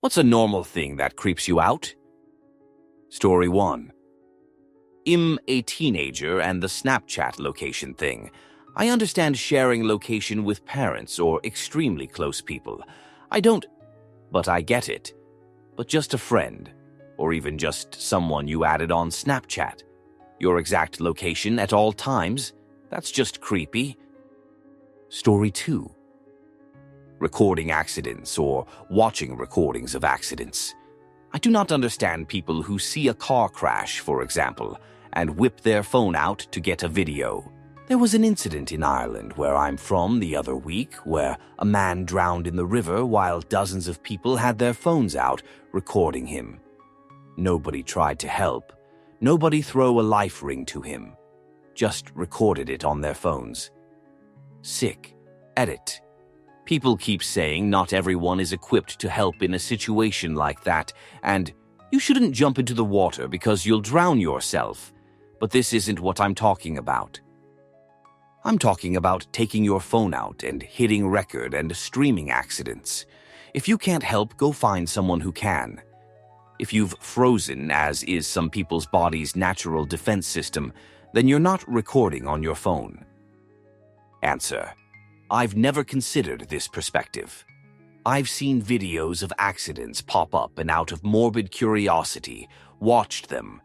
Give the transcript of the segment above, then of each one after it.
What's a normal thing that creeps you out? Story 1. I'm a teenager and the Snapchat location thing. I understand sharing location with parents or extremely close people. I don't, but I get it. But just a friend, or even just someone you added on Snapchat. Your exact location at all times, that's just creepy. Story 2. Recording accidents or watching recordings of accidents. I do not understand people who see a car crash, for example, and whip their phone out to get a video. There was an incident in Ireland where I'm from the other week where a man drowned in the river while dozens of people had their phones out recording him. Nobody tried to help. Nobody threw a life ring to him. Just recorded it on their phones. Sick. Edit. People keep saying not everyone is equipped to help in a situation like that, and you shouldn't jump into the water because you'll drown yourself. But this isn't what I'm talking about. I'm talking about taking your phone out and hitting record and streaming accidents. If you can't help, go find someone who can. If you've frozen, as is some people's body's natural defense system, then you're not recording on your phone. Answer. I've never considered this perspective. I've seen videos of accidents pop up and out of morbid curiosity, watched them,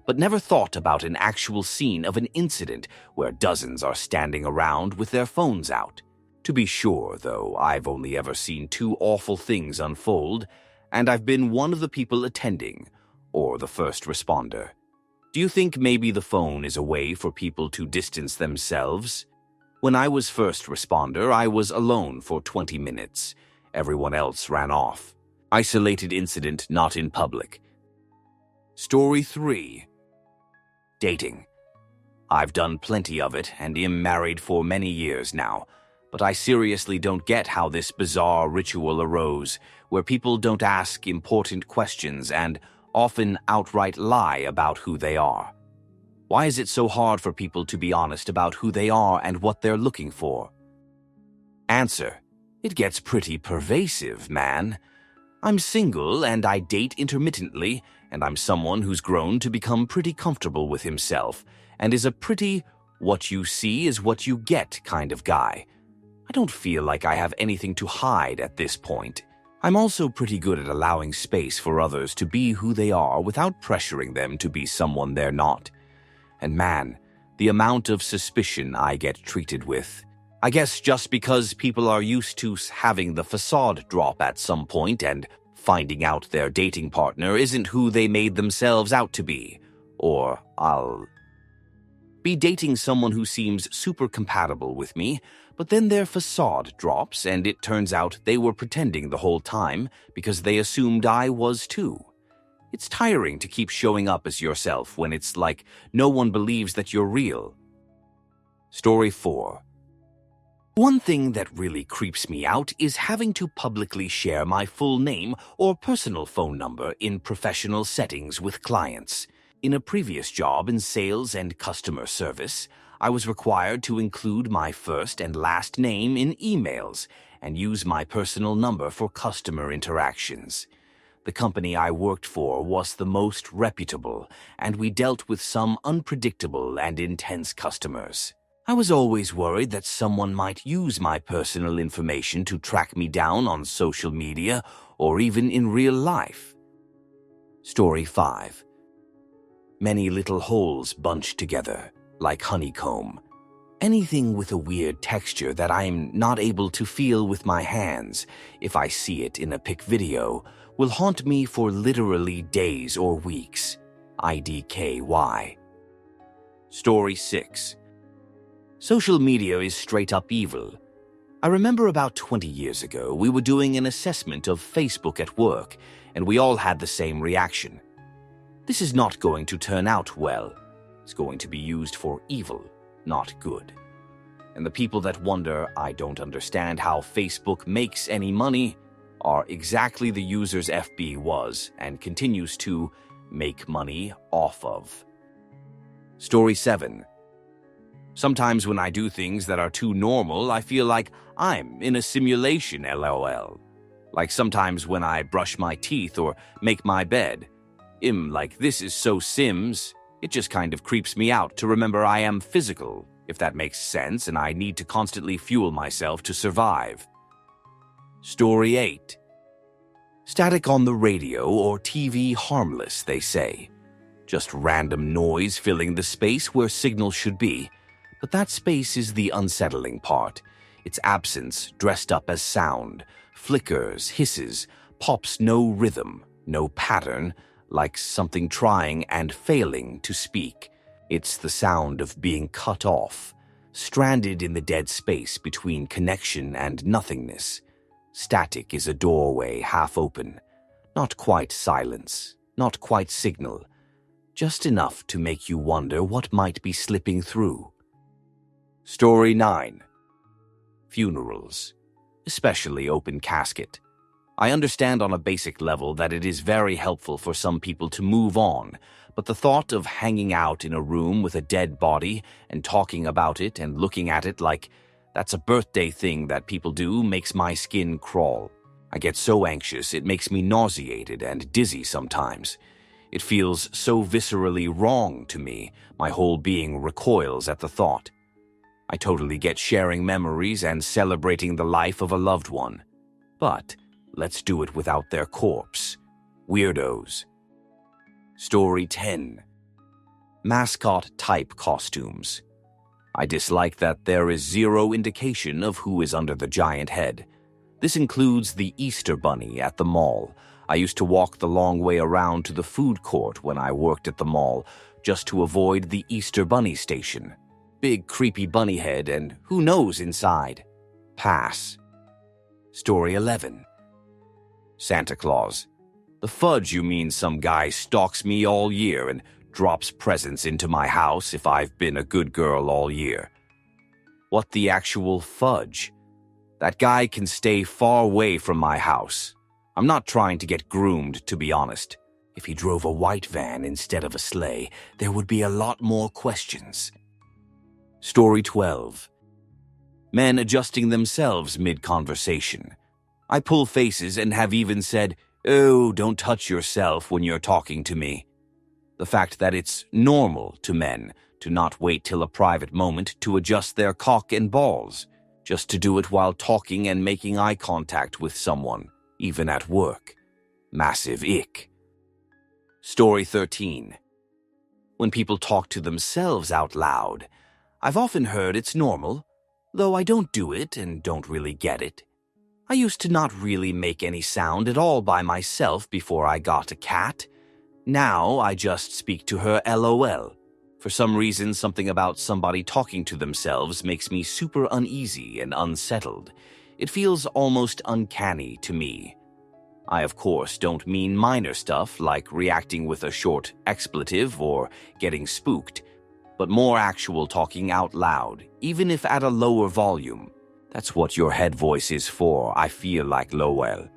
but never thought about an actual scene of an incident where dozens are standing around with their phones out. To be sure, though, I've only ever seen 2 awful things unfold, and I've been one of the people attending, or the first responder. Do you think maybe the phone is a way for people to distance themselves? When I was first responder, I was alone for 20 minutes. Everyone else ran off. Isolated incident not in public. Story 3. Dating. I've done plenty of it and am married for many years now, but I seriously don't get how this bizarre ritual arose, where people don't ask important questions and often outright lie about who they are. Why is it so hard for people to be honest about who they are and what they're looking for? Answer. It gets pretty pervasive, man. I'm single and I date intermittently, and I'm someone who's grown to become pretty comfortable with himself and is a pretty what you see is what you get kind of guy. I don't feel like I have anything to hide at this point. I'm also pretty good at allowing space for others to be who they are without pressuring them to be someone they're not. And man, the amount of suspicion I get treated with. I guess just because people are used to having the facade drop at some point and finding out their dating partner isn't who they made themselves out to be. Or I'll be dating someone who seems super compatible with me, but then their facade drops and it turns out they were pretending the whole time because they assumed I was too. It's tiring to keep showing up as yourself when it's like no one believes that you're real. Story 4. One thing that really creeps me out is having to publicly share my full name or personal phone number in professional settings with clients. In a previous job in sales and customer service, I was required to include my first and last name in emails and use my personal number for customer interactions. The company I worked for was the most reputable, and we dealt with some unpredictable and intense customers. I was always worried that someone might use my personal information to track me down on social media or even in real life. Story 5. Many little holes bunched together, like honeycomb. Anything with a weird texture that I'm not able to feel with my hands, if I see it in a pic video, will haunt me for literally days or weeks. IDKY. Story 6. Social media is straight up evil. I remember about 20 years ago, we were doing an assessment of Facebook at work, and we all had the same reaction. This is not going to turn out well. It's going to be used for evil, not good. And the people that wonder, I don't understand how Facebook makes any money, are exactly the users FB was and continues to make money off of. Story 7. Sometimes when I do things that are too normal, I feel like I'm in a simulation, LOL. like sometimes when I brush my teeth or make my bed. Like this is so Sims, it just kind of creeps me out to remember I am physical, if that makes sense, and I need to constantly fuel myself to survive. Story 8. Static on the radio or TV harmless, they say. Just random noise filling the space where signal should be. But that space is the unsettling part. Its absence dressed up as sound, flickers, hisses, pops no rhythm, no pattern, like something trying and failing to speak. It's the sound of being cut off, stranded in the dead space between connection and nothingness. Static is a doorway half open, not quite silence, not quite signal, just enough to make you wonder what might be slipping through. Story 9. Funerals, especially open casket. I understand on a basic level that it is very helpful for some people to move on, but the thought of hanging out in a room with a dead body and talking about it and looking at it like that's a birthday thing that people do makes my skin crawl. I get so anxious it makes me nauseated and dizzy sometimes. It feels so viscerally wrong to me, my whole being recoils at the thought. I totally get sharing memories and celebrating the life of a loved one. But let's do it without their corpse. Weirdos. Story 10. Mascot-type costumes. I dislike that there is zero indication of who is under the giant head. This includes the Easter Bunny at the mall. I used to walk the long way around to the food court when I worked at the mall, just to avoid the Easter Bunny station. Big creepy bunny head and who knows inside. Pass. Story 11. Santa Claus. The fudge you mean some guy stalks me all year and drops presents into my house if I've been a good girl all year. What the actual fudge? That guy can stay far away from my house. I'm not trying to get groomed, to be honest. If he drove a white van instead of a sleigh, there would be a lot more questions. Story 12. Men adjusting themselves mid-conversation. I pull faces and have even said, "Oh, don't touch yourself when you're talking to me." The fact that it's normal to men to not wait till a private moment to adjust their cock and balls, just to do it while talking and making eye contact with someone, even at work. Massive ick. Story 13. When people talk to themselves out loud, I've often heard it's normal, though I don't do it and don't really get it. I used to not really make any sound at all by myself before I got a cat. Now I just speak to her LOL. For some reason, something about somebody talking to themselves makes me super uneasy and unsettled. It feels almost uncanny to me. I, of course, don't mean minor stuff like reacting with a short expletive or getting spooked, but more actual talking out loud, even if at a lower volume. That's what your head voice is for, I feel like Lowell.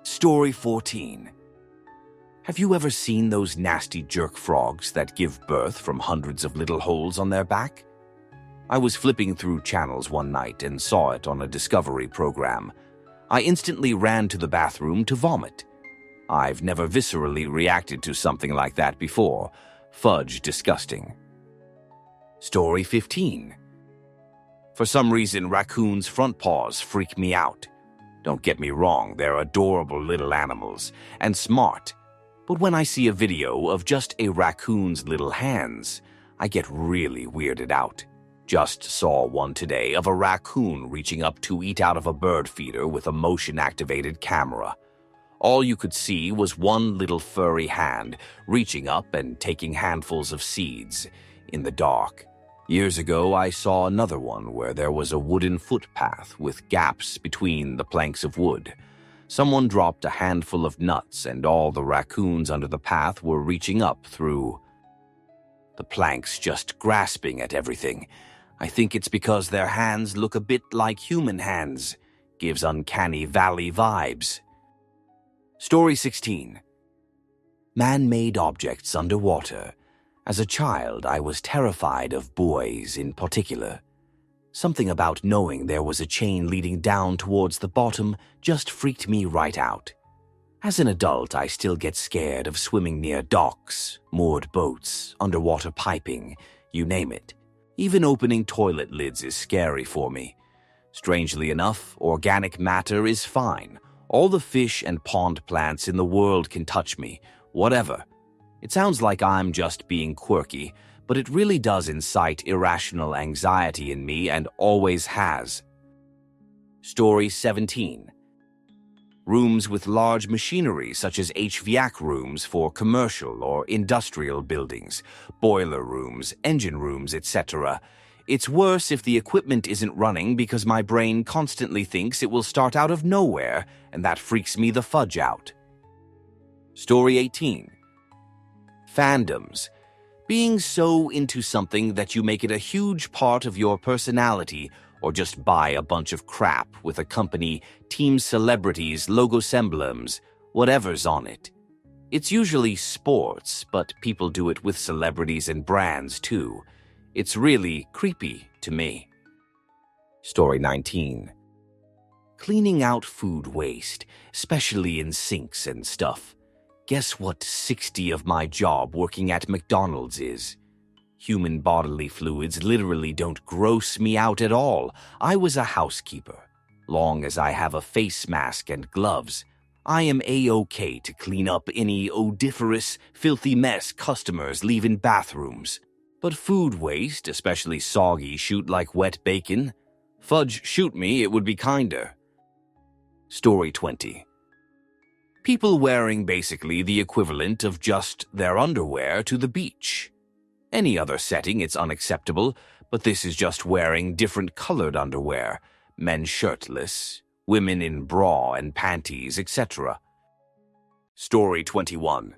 Story 14. Have you ever seen those nasty jerk frogs that give birth from hundreds of little holes on their back? I was flipping through channels one night and saw it on a Discovery program. I instantly ran to the bathroom to vomit. I've never viscerally reacted to something like that before. Fudge disgusting. Story 15. For some reason, raccoons' front paws freak me out. Don't get me wrong, they're adorable little animals and smart. But when I see a video of just a raccoon's little hands, I get really weirded out. Just saw one today of a raccoon reaching up to eat out of a bird feeder with a motion-activated camera. All you could see was one little furry hand reaching up and taking handfuls of seeds in the dark. Years ago, I saw another one where there was a wooden footpath with gaps between the planks of wood. Someone dropped a handful of nuts and all the raccoons under the path were reaching up through the planks, just grasping at everything. I think it's because their hands look a bit like human hands. Gives uncanny valley vibes. Story 16. Man-made objects underwater. As a child, I was terrified of buoys in particular. Something about knowing there was a chain leading down towards the bottom just freaked me right out. As an adult, I still get scared of swimming near docks, moored boats, underwater piping, you name it. Even opening toilet lids is scary for me. Strangely enough, organic matter is fine. All the fish and pond plants in the world can touch me, whatever. It sounds like I'm just being quirky, but it really does incite irrational anxiety in me and always has. Story 17. Rooms with large machinery such as HVAC rooms for commercial or industrial buildings, boiler rooms, engine rooms, etc. It's worse if the equipment isn't running because my brain constantly thinks it will start out of nowhere, and that freaks me the fudge out. Story 18. Fandoms. Being so into something that you make it a huge part of your personality, or just buy a bunch of crap with a company, team celebrities, logo emblems, whatever's on it. It's usually sports, but people do it with celebrities and brands too. It's really creepy to me. Story 19. Cleaning out food waste, especially in sinks and stuff. Guess what 60 of my job working at McDonald's is? Human bodily fluids literally don't gross me out at all. I was a housekeeper. Long as I have a face mask and gloves, I am A-OK to clean up any odoriferous, filthy mess customers leave in bathrooms. But food waste, especially soggy, shoot like wet bacon. Fudge shoot me, it would be kinder. Story 20. People wearing basically the equivalent of just their underwear to the beach. Any other setting, it's unacceptable, but this is just wearing different colored underwear, men shirtless, women in bra and panties, etc. Story 21.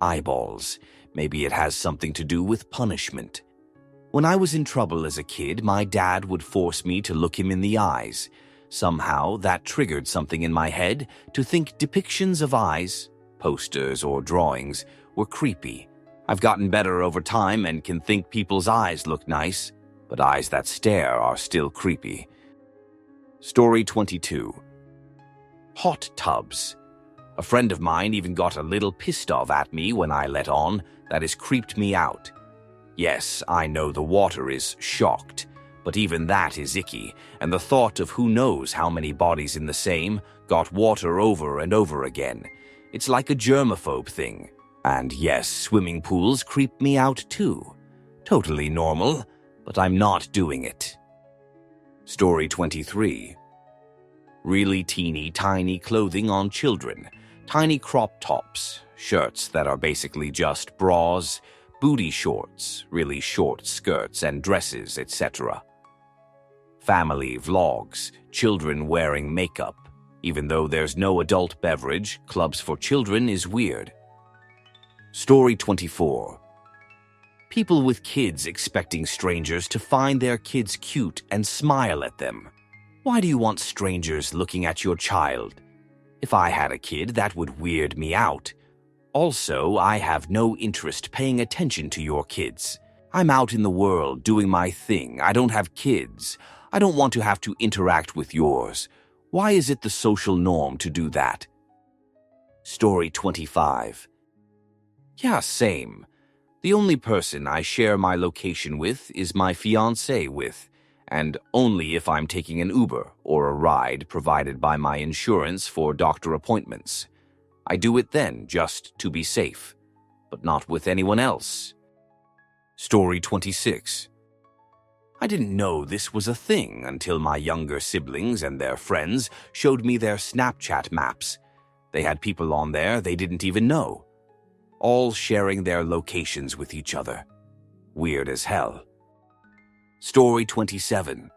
Eyeballs. Maybe it has something to do with punishment. When I was in trouble as a kid, my dad would force me to look him in the eyes. Somehow, that triggered something in my head to think depictions of eyes, posters or drawings, were creepy. I've gotten better over time and can think people's eyes look nice, but eyes that stare are still creepy. Story 22. Hot tubs. A friend of mine even got a little pissed off at me when I let on. That has creeped me out. Yes, I know the water is shocked, but even that is icky, and the thought of who knows how many bodies in the same got water over and over again. It's like a germaphobe thing. And yes, swimming pools creep me out too. Totally normal, but I'm not doing it. Story 23. Really teeny tiny clothing on children. Tiny crop tops, shirts that are basically just bras, booty shorts, really short skirts and dresses, etc. Family vlogs, children wearing makeup. Even though there's no adult beverage, clubs for children is weird. Story 24. People with kids expecting strangers to find their kids cute and smile at them. Why do you want strangers looking at your child? If I had a kid, that would weird me out. Also, I have no interest paying attention to your kids. I'm out in the world doing my thing. I don't have kids. I don't want to have to interact with yours. Why is it the social norm to do that? Story 25. Yeah, same. The only person I share my location with is my fiancé with, and only if I'm taking an Uber or a ride provided by my insurance for doctor appointments. I do it then just to be safe, but not with anyone else. Story 26. I didn't know this was a thing until my younger siblings and their friends showed me their Snapchat maps. They had people on there they didn't even know, all sharing their locations with each other. Weird as hell. Story 27.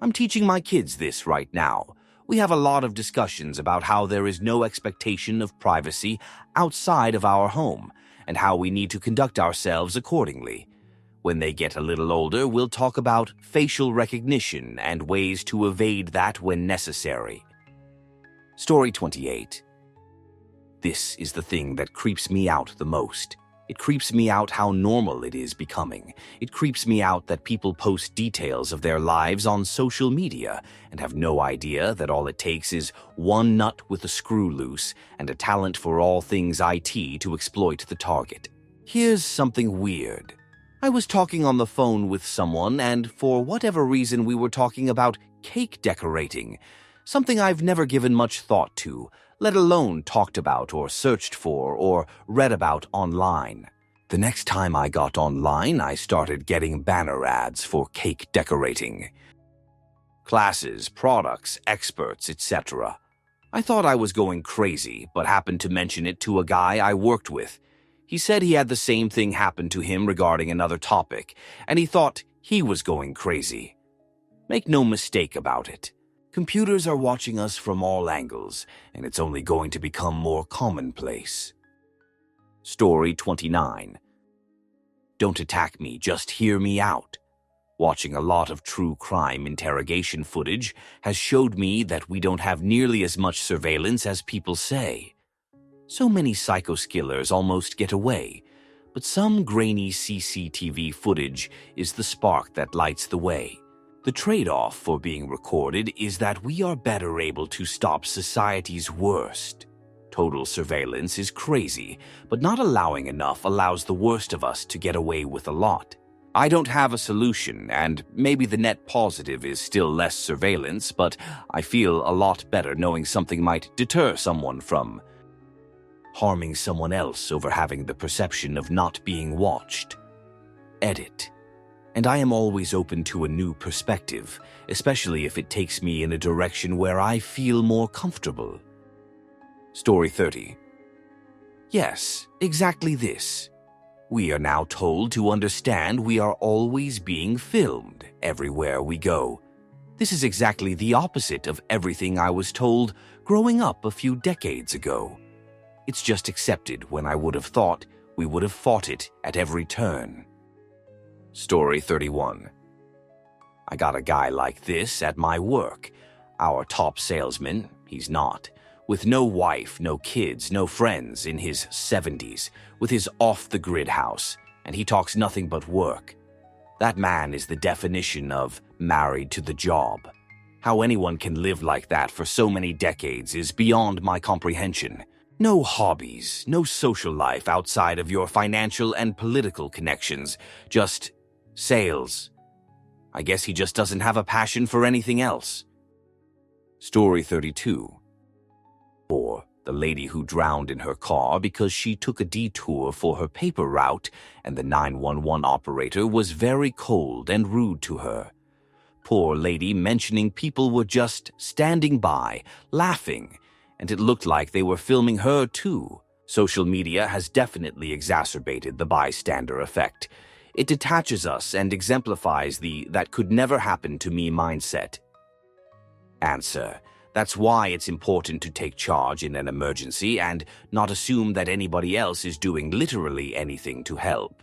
I'm teaching my kids this right now. We have a lot of discussions about how there is no expectation of privacy outside of our home and how we need to conduct ourselves accordingly. When they get a little older, we'll talk about facial recognition and ways to evade that when necessary. Story 28. This is the thing that creeps me out the most. It creeps me out how normal it is becoming. It creeps me out that people post details of their lives on social media and have no idea that all it takes is one nut with a screw loose and a talent for all things IT to exploit the target. Here's something weird. I was talking on the phone with someone, and for whatever reason we were talking about cake decorating, something I've never given much thought to, let alone talked about or searched for or read about online. The next time I got online, I started getting banner ads for cake decorating. Classes, products, experts, etc. I thought I was going crazy, but happened to mention it to a guy I worked with. He said he had the same thing happen to him regarding another topic, and he thought he was going crazy. Make no mistake about it. Computers are watching us from all angles, and it's only going to become more commonplace. Story 29. Don't attack me, just hear me out. Watching a lot of true crime interrogation footage has showed me that we don't have nearly as much surveillance as people say. So many psycho-skillers almost get away, but some grainy CCTV footage is the spark that lights the way. The trade-off for being recorded is that we are better able to stop society's worst. Total surveillance is crazy, but not allowing enough allows the worst of us to get away with a lot. I don't have a solution, and maybe the net positive is still less surveillance, but I feel a lot better knowing something might deter someone from harming someone else over having the perception of not being watched. Edit. And I am always open to a new perspective, especially if it takes me in a direction where I feel more comfortable. Story 30. Yes, exactly this. We are now told to understand we are always being filmed everywhere we go. This is exactly the opposite of everything I was told growing up a few decades ago. It's just accepted when I would have thought we would have fought it at every turn. Story 31. I got a guy like this at my work. Our top salesman, he's not, with no wife, no kids, no friends, in his 70s, with his off-the-grid house, and he talks nothing but work. That man is the definition of married to the job. How anyone can live like that for so many decades is beyond my comprehension. No hobbies, no social life outside of your financial and political connections, just sales. I guess he just doesn't have a passion for anything else. Story 32. Or the lady who drowned in her car because she took a detour for her paper route and the 911 operator was very cold and rude to her. Poor lady mentioning people were just standing by, laughing, and it looked like they were filming her too. Social media has definitely exacerbated the bystander effect. It detaches us and exemplifies the "that could never happen to me" mindset. Answer. That's why it's important to take charge in an emergency and not assume that anybody else is doing literally anything to help.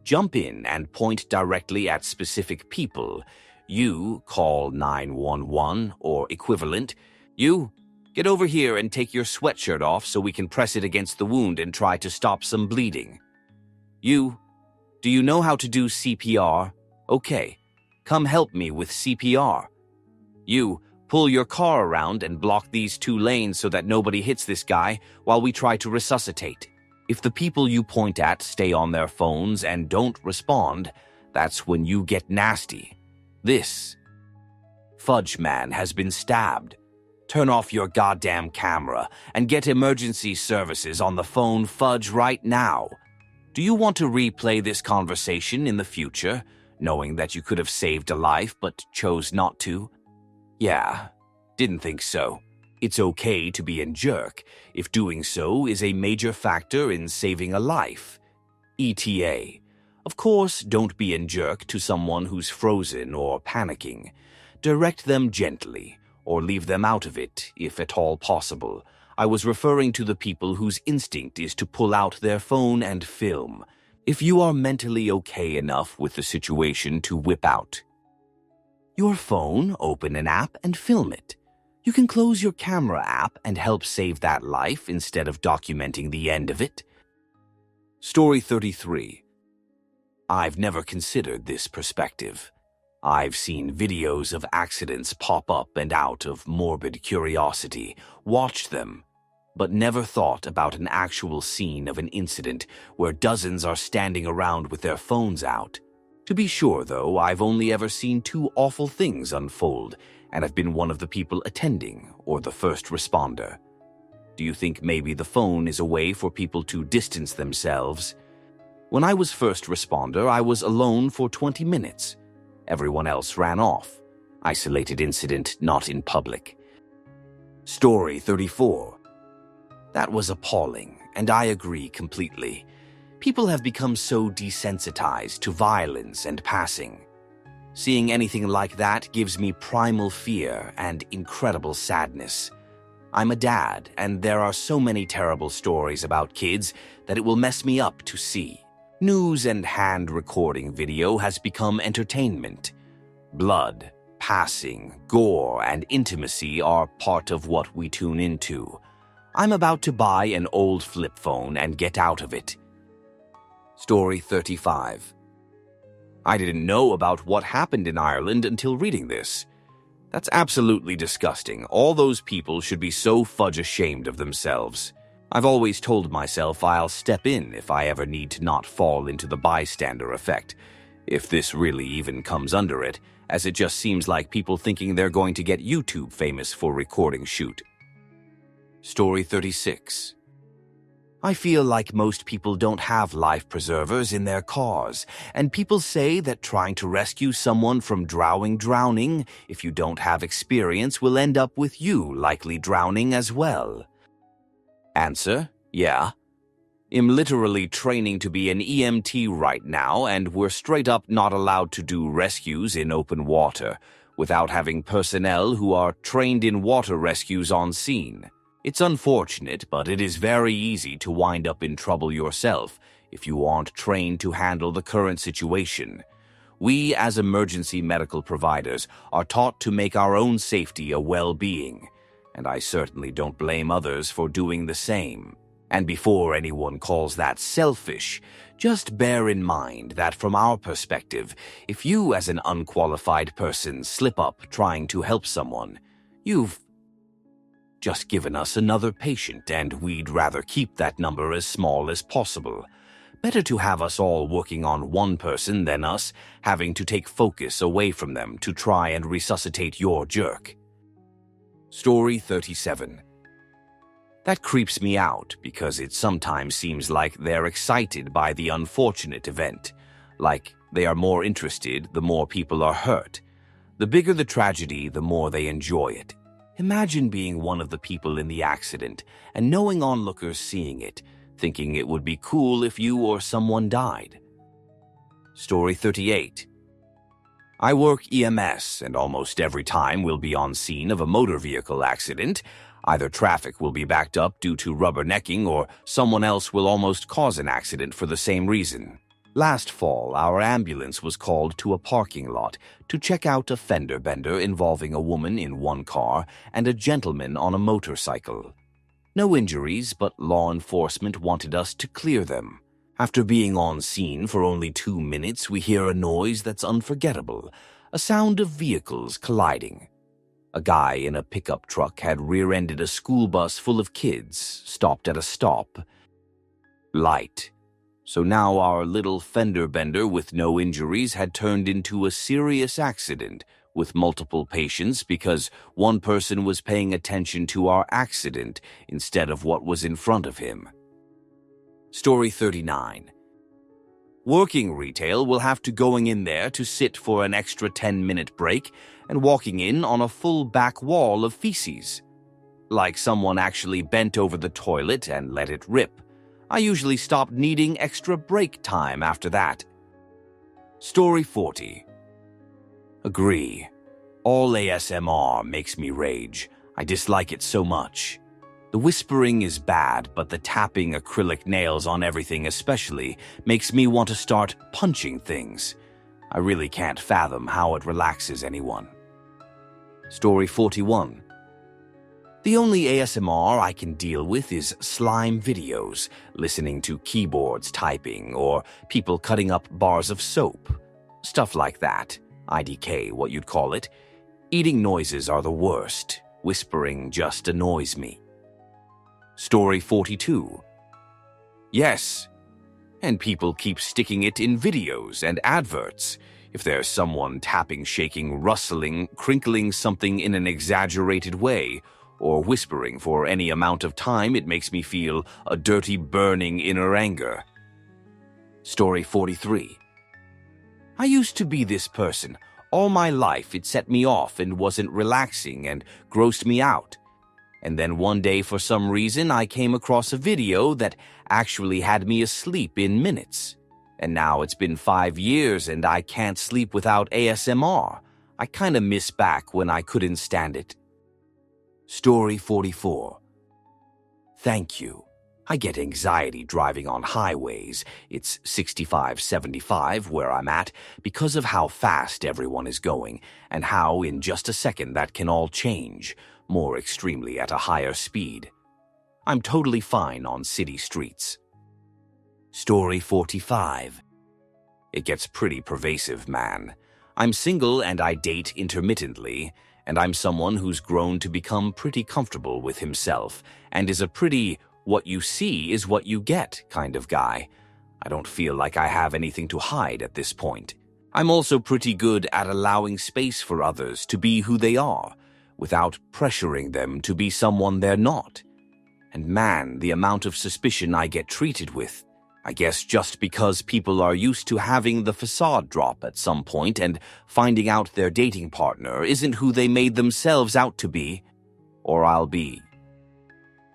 Jump in and point directly at specific people. You call 911 or equivalent. You get over here and take your sweatshirt off so we can press it against the wound and try to stop some bleeding. You, do you know how to do CPR? Okay, come help me with CPR. You, pull your car around and block these 2 lanes so that nobody hits this guy while we try to resuscitate. If the people you point at stay on their phones and don't respond, that's when you get nasty. This Fudge man has been stabbed. Turn off your goddamn camera and get emergency services on the phone, Fudge, right now. Do you want to replay this conversation in the future, knowing that you could have saved a life but chose not to? Yeah, didn't think so. It's okay to be a jerk if doing so is a major factor in saving a life. ETA. Of course, don't be a jerk to someone who's frozen or panicking. Direct them gently, or leave them out of it, if at all possible. I was referring to the people whose instinct is to pull out their phone and film. If you are mentally okay enough with the situation to whip out your phone, open an app, and film it. You can close your camera app and help save that life instead of documenting the end of it. Story 33. I've never considered this perspective. I've seen videos of accidents pop up and out of morbid curiosity, watched them, but never thought about an actual scene of an incident where dozens are standing around with their phones out. To be sure, though, I've only ever seen two awful things unfold, and have been one of the people attending or the first responder. Do you think maybe the phone is a way for people to distance themselves? When I was first responder, I was alone for 20 minutes. Everyone else ran off. Isolated incident, not in public. Story 34. That was appalling, and I agree completely. People have become so desensitized to violence and passing. Seeing anything like that gives me primal fear and incredible sadness. I'm a dad, and there are so many terrible stories about kids that it will mess me up to see. News and hand recording video has become entertainment. Blood, passing, gore, and intimacy are part of what we tune into. I'm about to buy an old flip phone and get out of it. Story 35. I didn't know about what happened in Ireland until reading this. That's absolutely disgusting. All those people should be so fudge ashamed of themselves. I've always told myself I'll step in if I ever need to not fall into the bystander effect, if this really even comes under it, as it just seems like people thinking they're going to get YouTube famous for recording shoot. Story 36. I feel like most people don't have life preservers in their cars, and people say that trying to rescue someone from drowning, if you don't have experience, will end up with you likely drowning as well. Answer: yeah. I'm literally training to be an EMT right now, and we're straight up not allowed to do rescues in open water without having personnel who are trained in water rescues on scene. It's unfortunate, but it is very easy to wind up in trouble yourself if you aren't trained to handle the current situation. We, as emergency medical providers, are taught to make our own safety a well-being, and I certainly don't blame others for doing the same. And before anyone calls that selfish, just bear in mind that from our perspective, if you as an unqualified person slip up trying to help someone, you've just given us another patient, and we'd rather keep that number as small as possible. Better to have us all working on one person than us having to take focus away from them to try and resuscitate your jerk. Story 37. That creeps me out because it sometimes seems like they're excited by the unfortunate event. Like they are more interested the more people are hurt. The bigger the tragedy, the more they enjoy it. Imagine being one of the people in the accident and knowing onlookers seeing it, thinking it would be cool if you or someone died. Story 38. I work EMS, and almost every time we'll be on scene of a motor vehicle accident. Either traffic will be backed up due to rubbernecking or someone else will almost cause an accident for the same reason. Last fall, our ambulance was called to a parking lot to check out a fender bender involving a woman in one car and a gentleman on a motorcycle. No injuries, but law enforcement wanted us to clear them. After being on scene for only 2 minutes, we hear a noise that's unforgettable, a sound of vehicles colliding. A guy in a pickup truck had rear-ended a school bus full of kids, stopped at a stop light. So now our little fender bender with no injuries had turned into a serious accident with multiple patients because one person was paying attention to our accident instead of what was in front of him. Story 39. Working retail will have to going in there to sit for an extra 10-minute break and walking in on a full back wall of feces. Like someone actually bent over the toilet and let it rip. I usually stop needing extra break time after that. Story 40. Agree. All ASMR makes me rage. I dislike it so much. The whispering is bad, but the tapping acrylic nails on everything especially makes me want to start punching things. I really can't fathom how it relaxes anyone. Story 41. The only ASMR I can deal with is slime videos, listening to keyboards typing, or people cutting up bars of soap. Stuff like that. IDK, what you'd call it. Eating noises are the worst. Whispering just annoys me. Story 42. Yes, and people keep sticking it in videos and adverts. If there's someone tapping, shaking, rustling, crinkling something in an exaggerated way, or whispering for any amount of time, it makes me feel a dirty, burning inner anger. Story 43. I used to be this person. All my life it set me off and wasn't relaxing and grossed me out. And then one day, for some reason, I came across a video that actually had me asleep in minutes. And now it's been 5 years and I can't sleep without ASMR. I kinda miss back when I couldn't stand it. Story 44. Thank you. I get anxiety driving on highways. It's 65, 75 where I'm at because of how fast everyone is going and how in just a second that can all change, more extremely at a higher speed. I'm totally fine on city streets. Story 45. It gets pretty pervasive, man. I'm single and I date intermittently, and I'm someone who's grown to become pretty comfortable with himself and is a pretty what you see is what you get kind of guy. I don't feel like I have anything to hide at this point. I'm also pretty good at allowing space for others to be who they are, without pressuring them to be someone they're not. And man, the amount of suspicion I get treated with. I guess just because people are used to having the facade drop at some point and finding out their dating partner isn't who they made themselves out to be, or I'll be.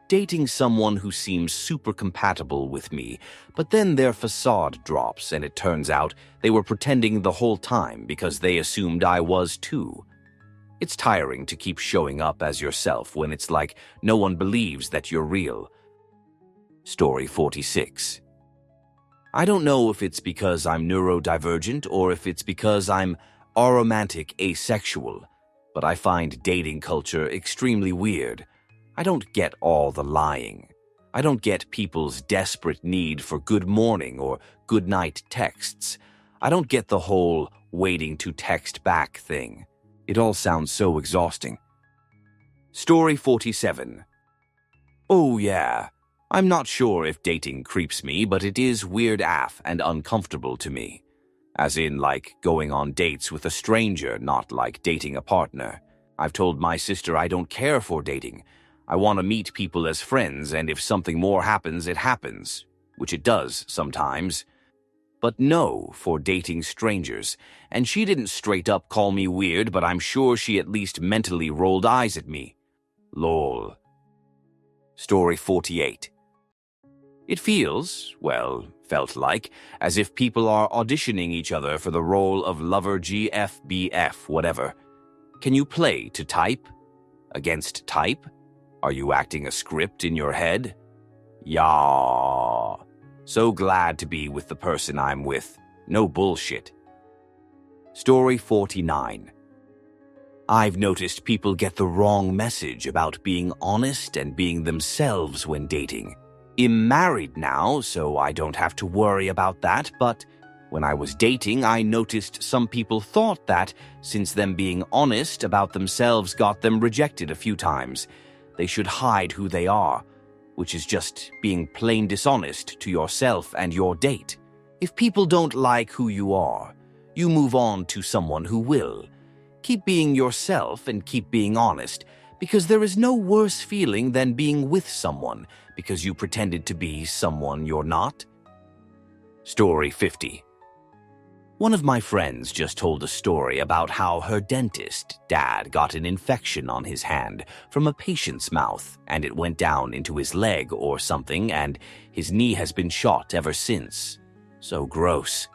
Dating someone who seems super compatible with me, but then their facade drops and it turns out they were pretending the whole time because they assumed I was too. It's tiring to keep showing up as yourself when it's like no one believes that you're real. Story 46. I don't know if it's because I'm neurodivergent or if it's because I'm aromantic asexual, but I find dating culture extremely weird. I don't get all the lying. I don't get people's desperate need for good morning or good night texts. I don't get the whole waiting to text back thing. It all sounds so exhausting. Story 47. Oh yeah, I'm not sure if dating creeps me, but it is weird AF and uncomfortable to me. As in, like, going on dates with a stranger, not like dating a partner. I've told my sister I don't care for dating. I want to meet people as friends, and if something more happens, it happens, which it does sometimes. But no for dating strangers, and she didn't straight up call me weird, but I'm sure she at least mentally rolled eyes at me. Lol. Story 48. It felt like, as if people are auditioning each other for the role of lover GFBF whatever. Can you play to type? Against type? Are you acting a script in your head? Yeah. So glad to be with the person I'm with. No bullshit. Story 49. I've noticed people get the wrong message about being honest and being themselves when dating. I'm married now, so I don't have to worry about that, but when I was dating, I noticed some people thought that, since them being honest about themselves got them rejected a few times, they should hide who they are, which is just being plain dishonest to yourself and your date. If people don't like who you are, you move on to someone who will. Keep being yourself and keep being honest, because there is no worse feeling than being with someone because you pretended to be someone you're not. Story 50. One of my friends just told a story about how her dentist dad got an infection on his hand from a patient's mouth, and it went down into his leg or something, and his knee has been shot ever since. So gross.